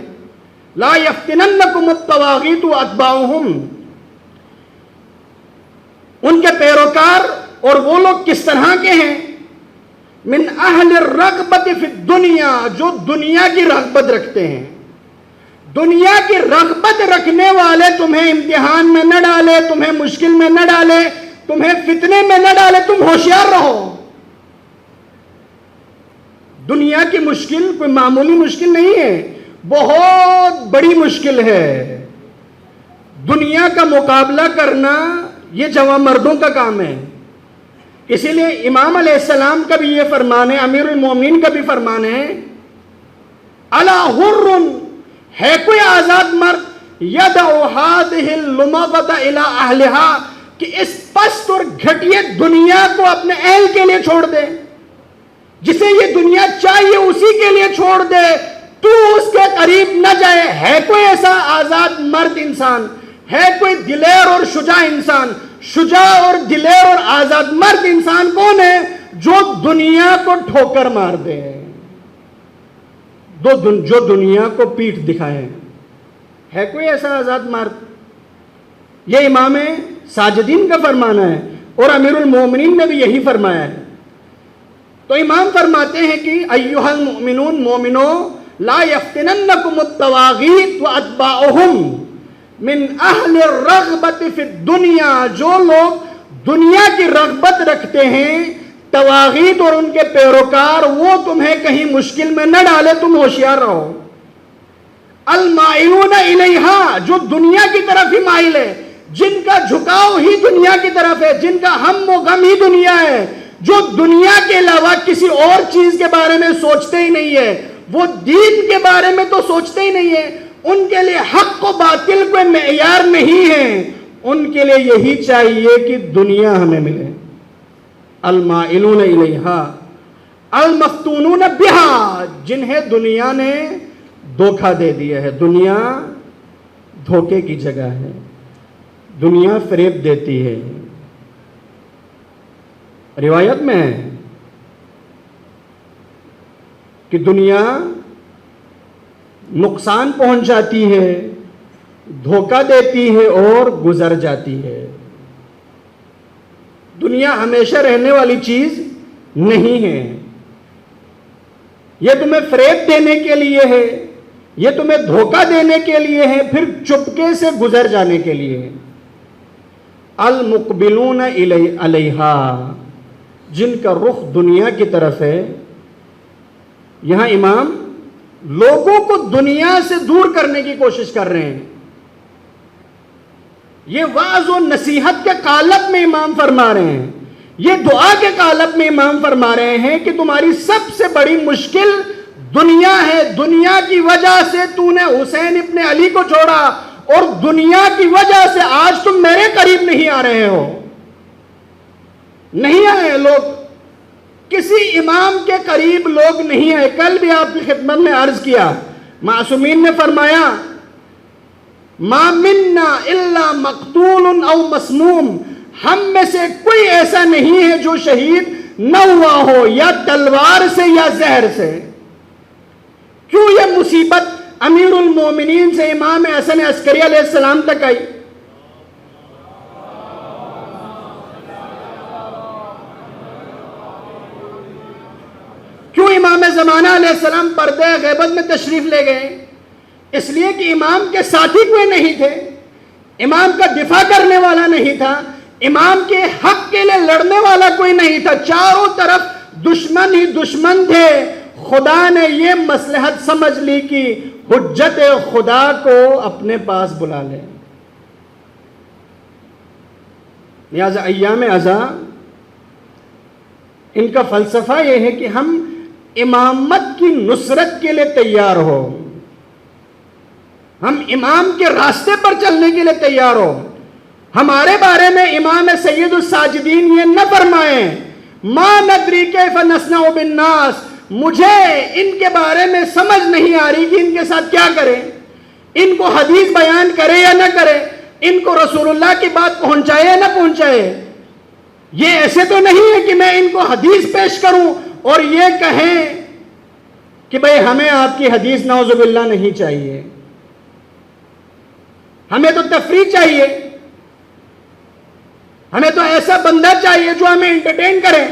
لا یفتننکم الطواغیت واتباعہم، ان کے پیروکار، اور وہ لوگ کس طرح کے ہیں؟ من اہل الرغبت فی الدنیا، جو دنیا کی رغبت رکھتے ہیں۔ دنیا کی رغبت رکھنے والے تمہیں امتحان میں نہ ڈالے، تمہیں مشکل میں نہ ڈالے، تمہیں فتنے میں نہ ڈالے، تم ہوشیار رہو۔ دنیا کی مشکل کوئی معمولی مشکل نہیں ہے، بہت بڑی مشکل ہے۔ دنیا کا مقابلہ کرنا یہ جوان مردوں کا کام ہے۔ اسی لیے امام علیہ السلام کا بھی یہ فرمان ہے، امیر المومنین کا بھی فرمان ہے، الا حر، ہے کوئی آزاد مرد، یدع ہذہ اللمضۃ الی اہلہا، کہ اس پست اور گھٹیے دنیا کو اپنے اہل کے لیے چھوڑ دے، جسے یہ دنیا چاہیے اسی کے لیے چھوڑ دے، تو اس کے قریب نہ جائے۔ ہے کوئی ایسا آزاد مرد انسان، ہے کوئی دلیر اور شجاع انسان؟ شجاع اور دلیر اور آزاد مرد انسان کون ہے؟ جو دنیا کو ٹھوکر مار دے، جو دنیا کو پیٹھ دکھائے۔ ہے کوئی ایسا آزاد مرد؟ یہ امام ساجدین کا فرمانا ہے، اور امیر المومنین نے بھی یہی فرمایا ہے۔ تو امام فرماتے ہیں کہ ایھا المؤمنون، مومنو، لا یفتننکم الطواغیت واتباعہم من اہل الرغبت فی الدنیا، جو لوگ دنیا کی رغبت رکھتے ہیں، طواغیت اور ان کے پیروکار، وہ تمہیں کہیں مشکل میں نہ ڈالے، تم ہوشیار رہو۔ المائلون الیہا، جو دنیا کی طرف ہی مائل ہے، جن کا جھکاؤ ہی دنیا کی طرف ہے، جن کا ہم و غم ہی دنیا ہے، جو دنیا کے علاوہ کسی اور چیز کے بارے میں سوچتے ہی نہیں ہے، وہ دین کے بارے میں تو سوچتے ہی نہیں ہے، ان کے لیے حق و باطل کوئی معیار نہیں ہے، ان کے لیے یہی چاہیے کہ دنیا ہمیں ملے۔ المائلون الیہا المفتونون بہا، جنہیں دنیا نے دھوکہ دے دیا ہے۔ دنیا دھوکے کی جگہ ہے، دنیا فریب دیتی ہے۔ روایت میں ہے کہ دنیا نقصان پہنچاتی ہے، دھوکہ دیتی ہے اور گزر جاتی ہے۔ دنیا ہمیشہ رہنے والی چیز نہیں ہے، یہ تمہیں فریب دینے کے لیے ہے، یہ تمہیں دھوکہ دینے کے لیے ہے، پھر چپکے سے گزر جانے کے لیے ہے۔ المقبلون علیہا، جن کا رخ دنیا کی طرف ہے۔ یہاں امام لوگوں کو دنیا سے دور کرنے کی کوشش کر رہے ہیں۔ یہ وعظ و نصیحت کے قالب میں امام فرما رہے ہیں، یہ دعا کے قالب میں امام فرما رہے ہیں کہ تمہاری سب سے بڑی مشکل دنیا ہے، دنیا کی وجہ سے تو نے حسین ابن علی کو چھوڑا، اور دنیا کی وجہ سے آج تم میرے قریب نہیں آ رہے ہو، نہیں آئے لوگ، کسی امام کے قریب لوگ نہیں آئے۔ کل بھی آپ کی خدمت میں عرض کیا، معصومین نے فرمایا ما منا الا مقتول او مسموم، ہم میں سے کوئی ایسا نہیں ہے جو شہید نہ ہوا ہو، یا تلوار سے یا زہر سے۔ کیوں یہ مصیبت امیر المومنین سے امام حسن عسکری علیہ السلام تک آئی؟ کیوں امام زمانہ علیہ السلام پردہ غیبت میں تشریف لے گئے؟ اس لیے کہ امام کے ساتھی کوئی نہیں تھے، امام کا دفاع کرنے والا نہیں تھا، امام کے حق کے لیے لڑنے والا کوئی نہیں تھا، چاروں طرف دشمن ہی دشمن تھے۔ خدا نے یہ مصلحت سمجھ لی کہ حجت خدا کو اپنے پاس بلا لے، لہذا ایام عزا ان کا فلسفہ یہ ہے کہ ہم امامت کی نصرت کے لیے تیار ہو، ہم امام کے راستے پر چلنے کے لیے تیار ہو۔ ہمارے بارے میں امام سید الساجدین یہ نہ فرمائیں ما ندری کیف نصنع بالناس، مجھے ان کے بارے میں سمجھ نہیں آ رہی کہ ان کے ساتھ کیا کریں، ان کو حدیث بیان کرے یا نہ کرے، ان کو رسول اللہ کی بات پہنچائے یا نہ پہنچائے۔ یہ ایسے تو نہیں ہے کہ میں ان کو حدیث پیش کروں اور یہ کہیں کہ بھئی ہمیں آپ کی حدیث نعوذ باللہ نہیں چاہیے، ہمیں تو تفریح چاہیے، ہمیں تو ایسا بندہ چاہیے جو ہمیں انٹرٹین کرے،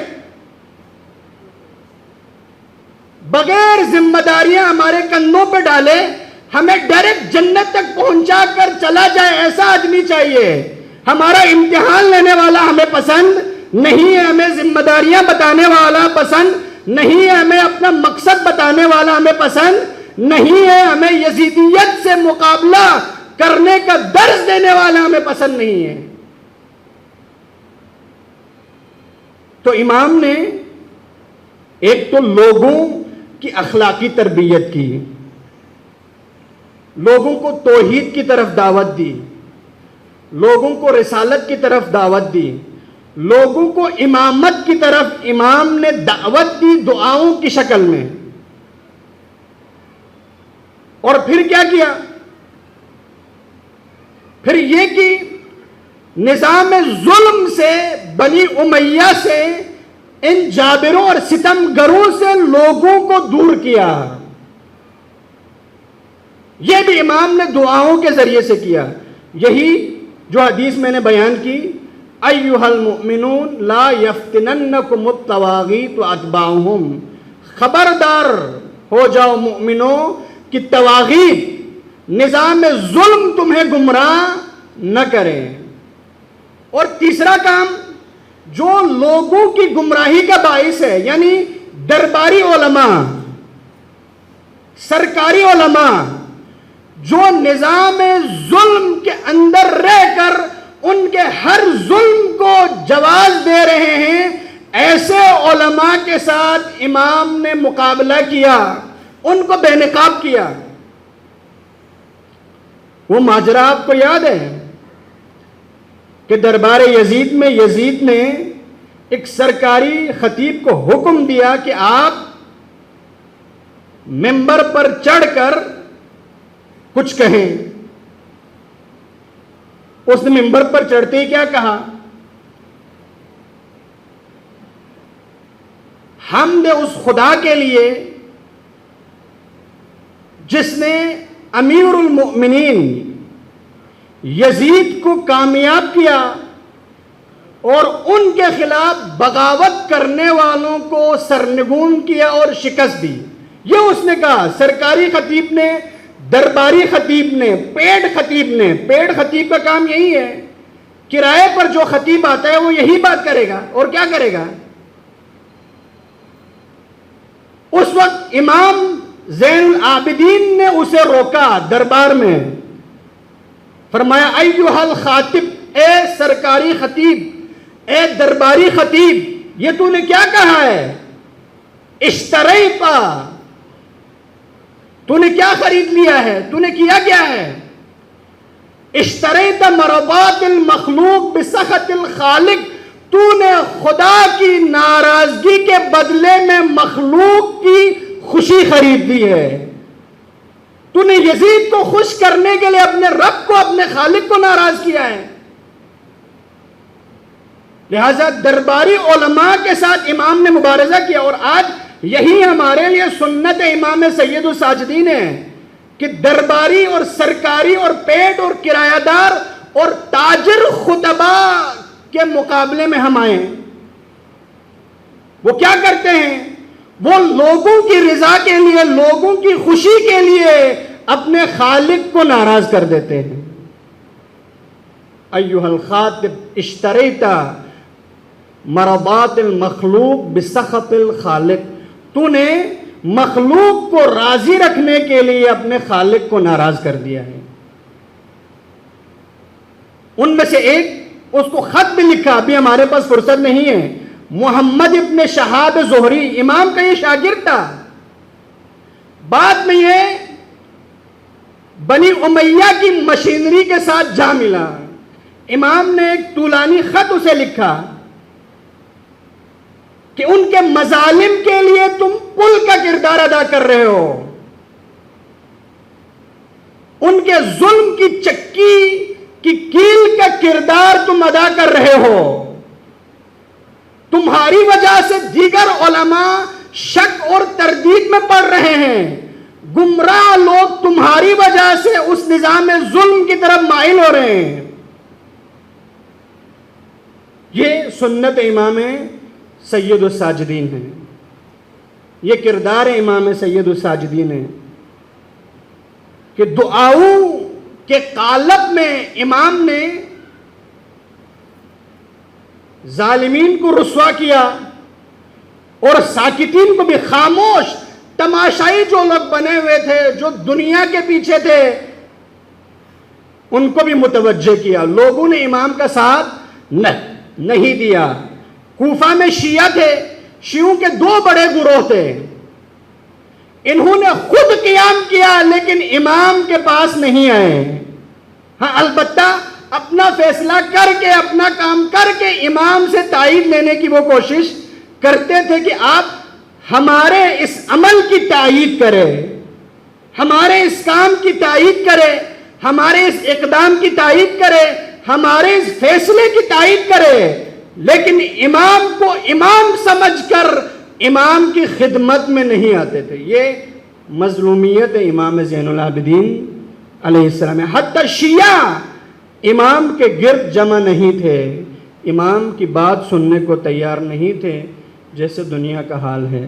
بغیر ذمہ داریاں ہمارے کندھوں پہ ڈالے، ہمیں ڈائریکٹ جنت تک پہنچا کر چلا جائے، ایسا آدمی چاہیے۔ ہمارا امتحان لینے والا ہمیں پسند نہیں ہے، ہمیں ذمہ داریاں بتانے والا پسند نہیں ہے، ہمیں اپنا مقصد بتانے والا ہمیں پسند نہیں ہے، ہمیں یزیدیت سے مقابلہ کرنے کا درس دینے والا ہمیں پسند نہیں ہے۔ تو امام نے ایک تو لوگوں کی اخلاقی تربیت کی، لوگوں کو توحید کی طرف دعوت دی، لوگوں کو رسالت کی طرف دعوت دی، لوگوں کو امامت کی طرف امام نے دعوت دی دعاؤں کی شکل میں۔ اور پھر کیا کیا؟ پھر یہ کہ نظام ظلم سے، بنی امیہ سے، ان جابروں اور ستمگروں سے لوگوں کو دور کیا۔ یہ بھی امام نے دعاؤں کے ذریعے سے کیا۔ یہی جو حدیث میں نے بیان کی، ایھا المؤمنون لا یفتننکم الطواغیت واتباعہم، خبردار ہو جاؤ مومنوں کہ طواغیت، نظام ظلم تمہیں گمراہ نہ کریں۔ اور تیسرا کام جو لوگوں کی گمراہی کا باعث ہے، یعنی درباری علماء، سرکاری علماء جو نظام ظلم کے اندر رہ کر ان کے ہر ظلم کو جواز دے رہے ہیں، ایسے علماء کے ساتھ امام نے مقابلہ کیا، ان کو بے نقاب کیا۔ وہ ماجرا آپ کو یاد ہے کہ دربار یزید میں یزید نے ایک سرکاری خطیب کو حکم دیا کہ آپ ممبر پر چڑھ کر کچھ کہیں۔ اس نے ممبر پر چڑھتے ہی کیا کہا؟ حمد اس خدا کے لیے جس نے امیر المؤمنین یزید کو کامیاب کیا اور ان کے خلاف بغاوت کرنے والوں کو سرنگون کیا اور شکست دی. یہ اس نے کہا. سرکاری خطیب نے, درباری خطیب نے, پیڈ خطیب نے. پیڈ خطیب کا کام یہی ہے, کرائے پر جو خطیب آتا ہے وہ یہی بات کرے گا. اور کیا کرے گا؟ اس وقت امام زین العابدین نے اسے روکا دربار میں. فرمایا ایھا الخاطب, اے سرکاری خطیب, اے درباری خطیب, یہ تو نے کیا کہا ہے؟ اشتریتا, تو نے کیا خرید لیا ہے؟ تو نے کیا کیا ہے؟ اشتریت مرضات المخلوق بسخط الخالق, تو نے خدا کی ناراضگی کے بدلے میں مخلوق کی خوشی خرید لی ہے. تو نے یزید کو خوش کرنے کے لیے اپنے رب کو, اپنے خالق کو ناراض کیا ہے. لہذا درباری علماء کے ساتھ امام نے مبارزہ کیا. اور آج یہی ہمارے لیے سنت امام سید الساجدین ہے کہ درباری اور سرکاری اور پیڈ اور کرایہ دار اور تاجر خطبہ کے مقابلے میں ہم آئیں. وہ کیا کرتے ہیں؟ وہ لوگوں کی رضا کے لیے, لوگوں کی خوشی کے لیے اپنے خالق کو ناراض کر دیتے ہیں. ایھا الخاطب اشتریتا مرضات المخلوق بسخط الخالق, تو نے مخلوق کو راضی رکھنے کے لیے اپنے خالق کو ناراض کر دیا ہے. ان میں سے ایک, اس کو خط بھی لکھا, ابھی ہمارے پاس فرصت نہیں ہے, محمد ابن شہاب زہری, امام کا یہ شاگرد تھا. بعد میں یہ بنی امیہ کی مشینری کے ساتھ جا ملا. امام نے ایک طولانی خط اسے لکھا کہ ان کے مظالم کے لیے تم پل کا کردار ادا کر رہے ہو, ان کے ظلم کی چکی کی کیل کا کردار تم ادا کر رہے ہو. تمہاری وجہ سے دیگر علماء شک اور تردید میں پڑ رہے ہیں. گمراہ لوگ تمہاری وجہ سے اس نظام ظلم کی طرف مائل ہو رہے ہیں. یہ سنت امام سید الساجدین ہے, یہ کردار امام سید الساجدین ہے کہ دعاؤں کے قالب میں امام نے ظالمین کو رسوا کیا اور ساکتین کو بھی, خاموش تماشائی جو لوگ بنے ہوئے تھے, جو دنیا کے پیچھے تھے, ان کو بھی متوجہ کیا. لوگوں نے امام کا ساتھ نہیں دیا. کوفہ میں شیعہ تھے, شیعوں کے 2 بڑے گروہ تھے. انہوں نے خود قیام کیا لیکن امام کے پاس نہیں آئے. ہاں البتہ اپنا فیصلہ کر کے, اپنا کام کر کے امام سے تائید لینے کی وہ کوشش کرتے تھے کہ آپ ہمارے اس عمل کی تائید کریں, ہمارے اس کام کی تائید کریں, ہمارے اس اقدام کی تائید کریں, ہمارے اس فیصلے کی تائید کریں. لیکن امام کو امام سمجھ کر امام کی خدمت میں نہیں آتے تھے. یہ مظلومیت امام زین العابدین علیہ السلام ہے. حتی شیعہ امام کے گرد جمع نہیں تھے, امام کی بات سننے کو تیار نہیں تھے, جیسے دنیا کا حال ہے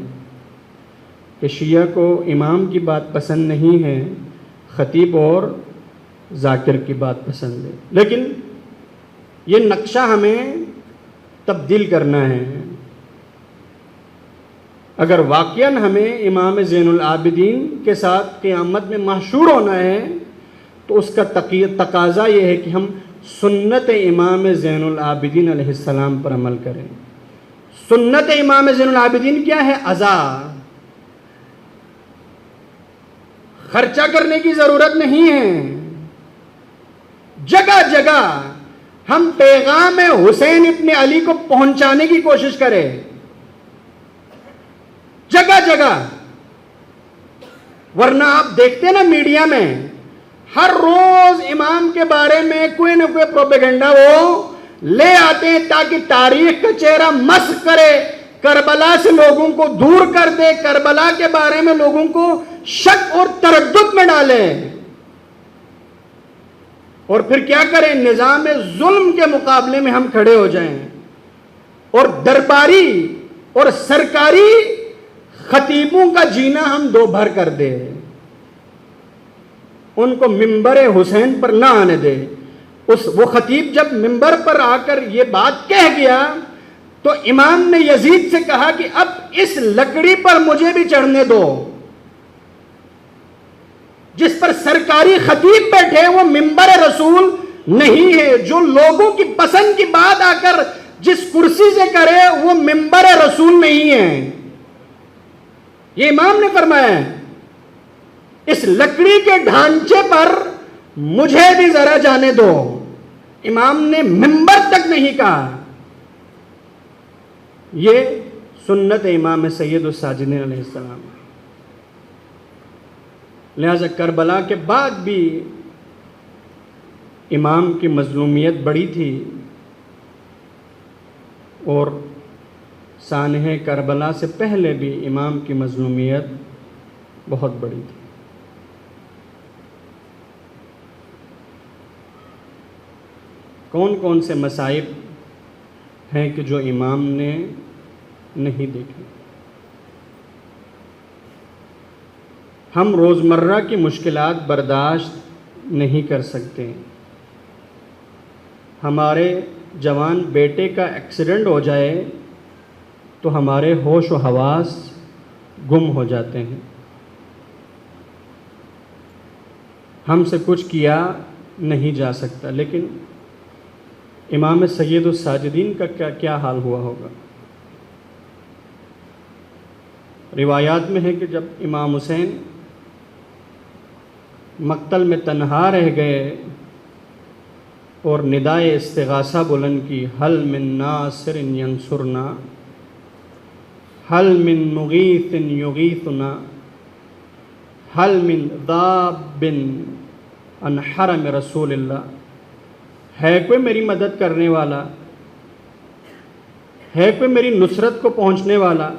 کہ شیعہ کو امام کی بات پسند نہیں ہے, خطیب اور ذاکر کی بات پسند ہے. لیکن یہ نقشہ ہمیں تبدیل کرنا ہے. اگر واقعاً ہمیں امام زین العابدین کے ساتھ قیامت میں محشور ہونا ہے تو اس کا تقاضا یہ ہے کہ ہم سنت امام زین العابدین علیہ السلام پر عمل کریں. سنت امام زین العابدین کیا ہے؟ عزا. خرچہ کرنے کی ضرورت نہیں ہے. جگہ جگہ ہم پیغام حسین ابن علی کو پہنچانے کی کوشش کریں, جگہ جگہ. ورنہ آپ دیکھتے ہیں نا میڈیا میں ہر روز امام کے بارے میں کوئی نہ کوئی پروپیگنڈا وہ لے آتے ہیں تاکہ تاریخ کا چہرہ مسخ کرے, کربلا سے لوگوں کو دور کر دے, کربلا کے بارے میں لوگوں کو شک اور تردد میں ڈالے. اور پھر کیا کریں؟ نظام ظلم کے مقابلے میں ہم کھڑے ہو جائیں. اور درباری اور سرکاری خطیبوں کا جینا ہم دو بھر کر دے، ان کو ممبر حسین پر نہ آنے دے۔ وہ خطیب جب ممبر پر آ کر یہ بات کہہ گیا تو امام نے یزید سے کہا کہ اب اس لکڑی پر مجھے بھی چڑھنے دو جس پر سرکاری خطیب بیٹھے، وہ ممبر رسول نہیں ہے۔ جو لوگوں کی پسند کی بات آ کر جس کرسی سے کرے وہ ممبر رسول نہیں ہے، یہ امام نے فرمایا ہے۔ اس لکڑی کے ڈھانچے پر مجھے بھی ذرا جانے دو، امام نے ممبر تک نہیں کہا۔ یہ سنت امام سید الساجدین علیہ السلام۔ لہذا کربلا کے بعد بھی امام کی مظلومیت بڑی تھی، اور سانحہ کربلا سے پہلے بھی امام کی مظلومیت بہت بڑی تھی۔ کون کون سے مصائب ہیں کہ جو امام نے نہیں دیکھے؟ ہم روزمرہ کی مشکلات برداشت نہیں کر سکتے۔ ہمارے جوان بیٹے کا ایکسیڈنٹ ہو جائے تو ہمارے ہوش و حواس گم ہو جاتے ہیں، ہم سے کچھ کیا نہیں جا سکتا۔ لیکن امام سید الساجدین کا کیا حال ہوا ہوگا؟ روایات میں ہے کہ جب امام حسین مقتل میں تنہا رہ گئے اور ندائے استغاثہ بلند کی، حل من ناصر ینصرنا، حل من مغیث یغیثنا، حل من ذاب عن حرم رسول اللہ، ہے کوئی میری مدد کرنے والا، ہے کوئی میری نصرت کو پہنچنے والا،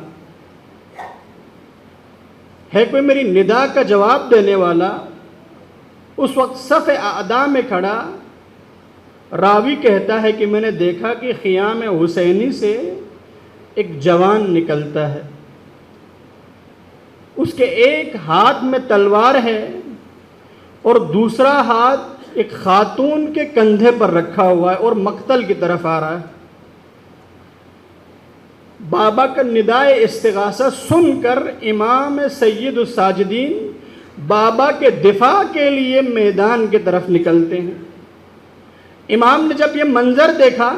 ہے کوئی میری ندا کا جواب دینے والا؟ اس وقت صف اعداء میں کھڑا راوی کہتا ہے کہ میں نے دیکھا کہ خیام حسینی سے ایک جوان نکلتا ہے، اس کے ایک ہاتھ میں تلوار ہے اور دوسرا ہاتھ ایک خاتون کے کندھے پر رکھا ہوا ہے اور مقتل کی طرف آ رہا ہے۔ بابا کا ندائے استغاثہ سن کر امام سید الساجدین بابا کے دفاع کے لیے میدان کی طرف نکلتے ہیں۔ امام نے جب یہ منظر دیکھا،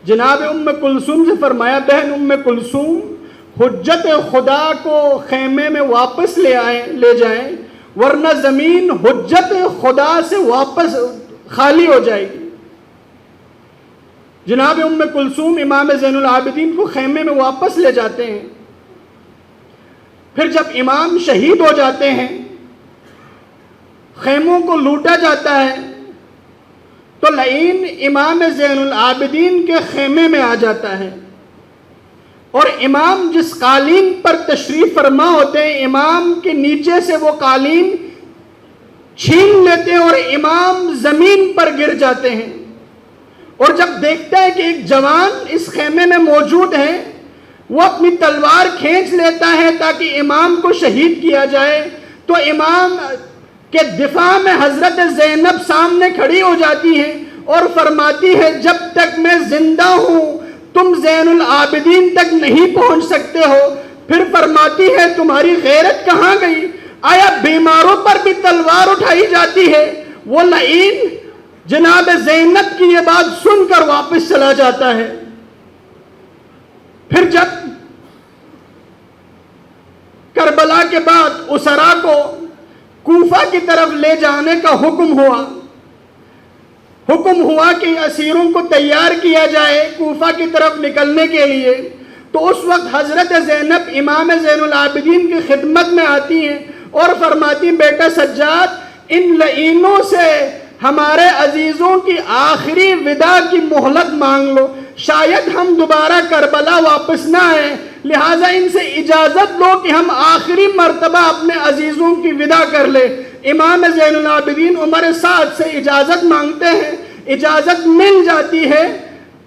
جناب ام کلثوم سے فرمایا، بہن ام کلثوم، حجت خدا کو خیمے میں واپس لے جائیں، ورنہ زمین حجت خدا سے واپس خالی ہو جائے گی۔ جناب ام کلثوم امام زین العابدین کو خیمے میں واپس لے جاتے ہیں۔ پھر جب امام شہید ہو جاتے ہیں، خیموں کو لوٹا جاتا ہے، تو لعین امام زین العابدین کے خیمے میں آ جاتا ہے، اور امام جس قالین پر تشریف فرما ہوتے ہیں، امام کے نیچے سے وہ قالین چھین لیتے ہیں اور امام زمین پر گر جاتے ہیں۔ اور جب دیکھتا ہے کہ ایک جوان اس خیمے میں موجود ہے، وہ اپنی تلوار کھینچ لیتا ہے تاکہ امام کو شہید کیا جائے، تو امام کے دفاع میں حضرت زینب سامنے کھڑی ہو جاتی ہیں اور فرماتی ہے، جب تک میں زندہ ہوں تم زین العابدین تک نہیں پہنچ سکتے ہو۔ پھر فرماتی ہے، تمہاری غیرت کہاں گئی؟ آیا بیماروں پر بھی تلوار اٹھائی جاتی ہے؟ وہ لعین جناب زینب کی یہ بات سن کر واپس چلا جاتا ہے۔ پھر جب کربلا کے بعد اسرا کو کوفہ کی طرف لے جانے کا حکم ہوا کہ اسیروں کو تیار کیا جائے کوفہ کی طرف نکلنے کے لیے، تو اس وقت حضرت زینب امام زین العابدین کی خدمت میں آتی ہیں اور فرماتی ہیں، بیٹا سجاد، ان لعینوں سے ہمارے عزیزوں کی آخری وداع کی مہلت مانگ لو، شاید ہم دوبارہ کربلا واپس نہ آئیں، لہٰذا ان سے اجازت لو کہ ہم آخری مرتبہ اپنے عزیزوں کی وداع کر لیں۔ امام زین العابدین عمر سعد سے اجازت مانگتے ہیں، اجازت مل جاتی ہے۔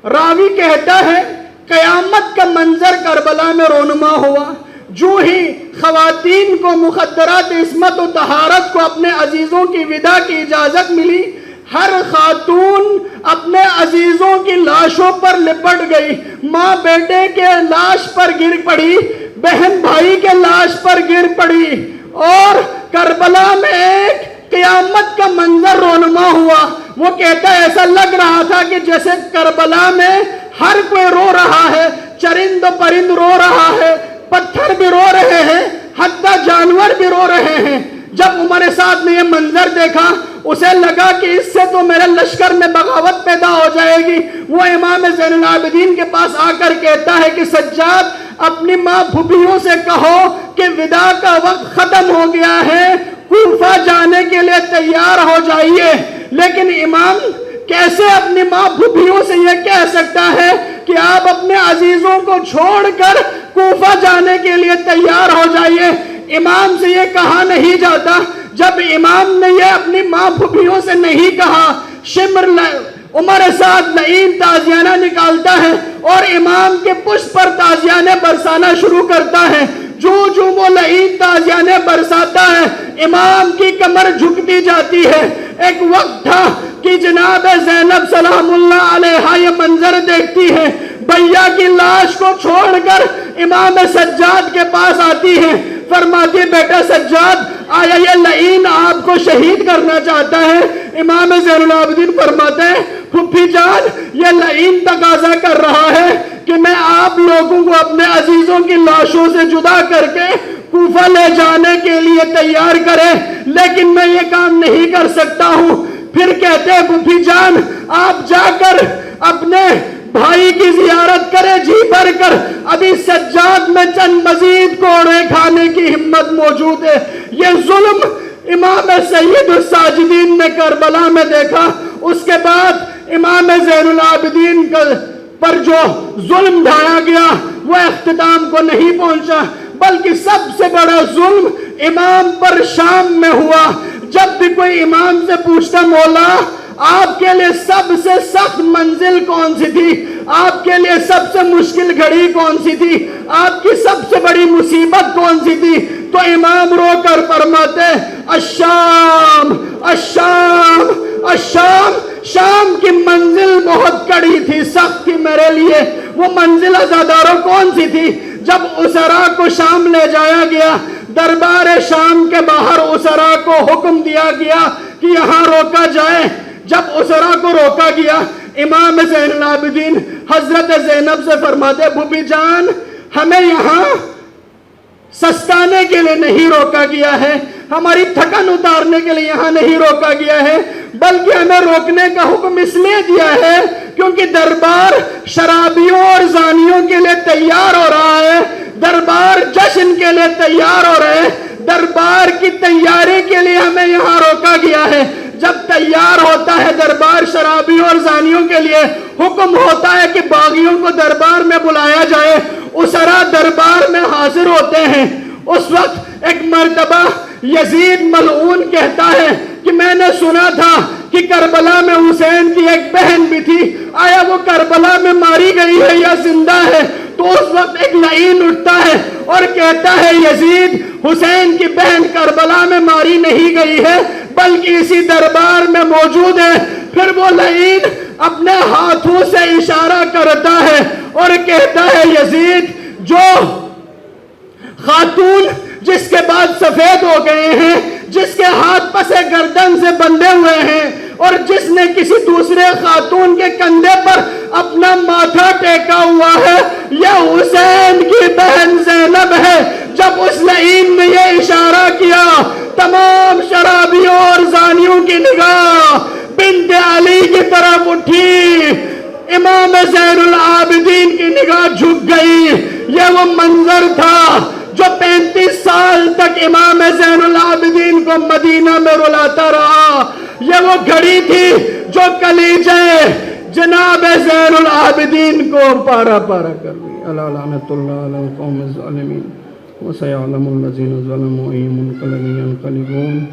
راوی کہتا ہے قیامت کا منظر کربلا میں رونما ہوا، جو ہی خواتین کو مخدرات عصمت و طہارت کو اپنے عزیزوں کی ودا کی اجازت ملی، ہر خاتون اپنے عزیزوں کی لاشوں پر لپٹ گئی، ماں بیٹے کے لاش پر گر پڑی، بہن بھائی کے لاش پر گر پڑی، اور کربلا میں ایک قیامت کا منظر رونما ہوا۔ وہ کہتا ہے ایسا لگ رہا تھا کہ جیسے کربلا میں ہر کوئی رو رہا ہے، چرند و پرند رو رہا ہے، پتھر بھی رو رہے ہیں، حتی جانور بھی رو رہے ہیں۔ جب عمر سعد نے یہ منظر دیکھا، اسے لگا کہ اس سے تو میرے لشکر میں بغاوت پیدا ہو جائے گی۔ وہ امام زین العابدین کے پاس آ کر کہتا ہے کہ سجاد، اپنی ماں بھوبھیوں سے کہو کہ ودا کا وقت ختم ہو گیا ہے، کوفہ جانے کے لیے تیار ہو جائیے۔ لیکن امام کیسے اپنی ماں بھوبھیوں سے یہ کہہ سکتا ہے کہ آپ اپنے عزیزوں کو چھوڑ کر کوفہ جانے کے لیے تیار ہو جائیے؟ امام سے یہ کہا نہیں جاتا۔ جب امام نے یہ اپنی ماں بھوبھیوں سے نہیں کہا، شمر عمر سعد لعین تازیانہ نکالتا ہے اور امام کے پشت پر تازیانے برسانا شروع کرتا ہے۔ جو وہ لعین تازیانے برساتا ہے، امام کی کمر جھکتی جاتی ہے۔ ایک وقت تھا کہ جناب زینب سلام اللہ علیہا یہ منظر دیکھتی ہے، بھیا کی لاش کو چھوڑ کر امام سجاد کے پاس آتی ہے، فرماتی بیٹا سجاد، آیا یہ لعین آپ کو شہید کرنا چاہتا ہے؟ امام زین العابدین فرماتے ہیں پھپھی جان، یہ لعین تقاضا کر رہا ہے کہ میں آپ لوگوں کو اپنے عزیزوں کی لاشوں سے جدا کر کے کوفہ لے جانے کے لیے تیار کرے، لیکن میں یہ کام نہیں کر سکتا ہوں۔ پھر کہتے ہیں پھپھی جان، آپ جا کر اپنے بھائی کی زیارت کرے جی بھر کر، ابھی سجاد میں چند مزید کوڑے کھانے کی ہمت موجود ہے۔ یہ ظلم امام سید الساجدین نے کربلا میں دیکھا۔ اس کے بعد امام زین العابدین پر جو ظلم ڈھایا گیا وہ اختتام کو نہیں پہنچا، بلکہ سب سے بڑا ظلم امام پر شام میں ہوا۔ جب بھی کوئی امام سے پوچھتا مولا آپ کے لیے سب سے سخت منزل کون سی تھی، آپ کے لیے سب سے مشکل گھڑی کون سی تھی، آپ کی سب سے بڑی مصیبت کون سی تھی، تو امام رو کر فرماتے الشام الشام الشام۔ شام کی منزل بہت کڑی تھی، سخت تھی میرے لیے۔ وہ منزل عزاداروں کون سی تھی؟ جب اسرا کو شام لے جایا گیا، دربار شام کے باہر اسرا کو حکم دیا گیا کہ یہاں روکا جائے۔ جب اسرا کو روکا گیا، امام زین العابدین حضرت زینب سے فرماتے بھوبھی جان، ہمیں یہاں سستانے کے لیے نہیں روکا گیا ہے، ہماری تھکن اتارنے کے لیے یہاں نہیں روکا گیا ہے، بلکہ ہمیں روکنے کا حکم اس لیے دیا ہے کیونکہ دربار شرابیوں اور زانیوں کے لیے تیار ہو رہا ہے، دربار جشن کے لیے تیار ہو رہے ہیں، دربار کی تیاری کے لیے ہمیں یہاں روکا گیا ہے۔ جب تیار ہوتا ہے دربار شرابیوں اور زانیوں کے لیے، حکم ہوتا ہے کہ باغیوں کو دربار میں بلایا جائے، اسرا دربار میں حاضر ہوتے ہیں۔ اس وقت ایک مرتبہ یزید ملعون کہتا ہے کہ میں نے سنا تھا کہ کربلا میں حسین کی ایک بہن بھی تھی، آیا وہ کربلا میں ماری گئی ہے یا زندہ ہے؟ تو اس وقت ایک لعین اٹھتا ہے اور کہتا ہے یزید، حسین کی بہن کربلا میں ماری نہیں گئی ہے بلکہ اسی دربار میں موجود ہے۔ پھر وہ لعین اپنے ہاتھوں سے اشارہ کرتا ہے اور کہتا ہے یزید، جو خاتون جس کے بعد سفید ہو گئے ہیں، جس کے ہاتھ پسے گردن سے بندھے ہوئے ہیں اور جس نے کسی دوسرے خاتون کے کندھے پر اپنا ماتھا ٹیکا ہوا ہے، یہ حسین کی بہن زینب ہے۔ جب اس لعین نے یہ اشارہ کیا، تمام شرابیوں اور زانیوں کی نگاہ بنت علی کی طرف اٹھی، امام زین العابدین کی نگاہ جھک گئی۔ یہ وہ منظر تھا جو 35 سال تک امام زین العابدین کو مدینہ میں رلاتا رہا۔ یہ وہ گھڑی تھی جو کلیجہ جناب زین العابدین کو پارا پارا کر دی۔ الا لعنت اللہ علی القوم الظالمین وسیعلم الذین ظلموا ای منقلب ینقلبون۔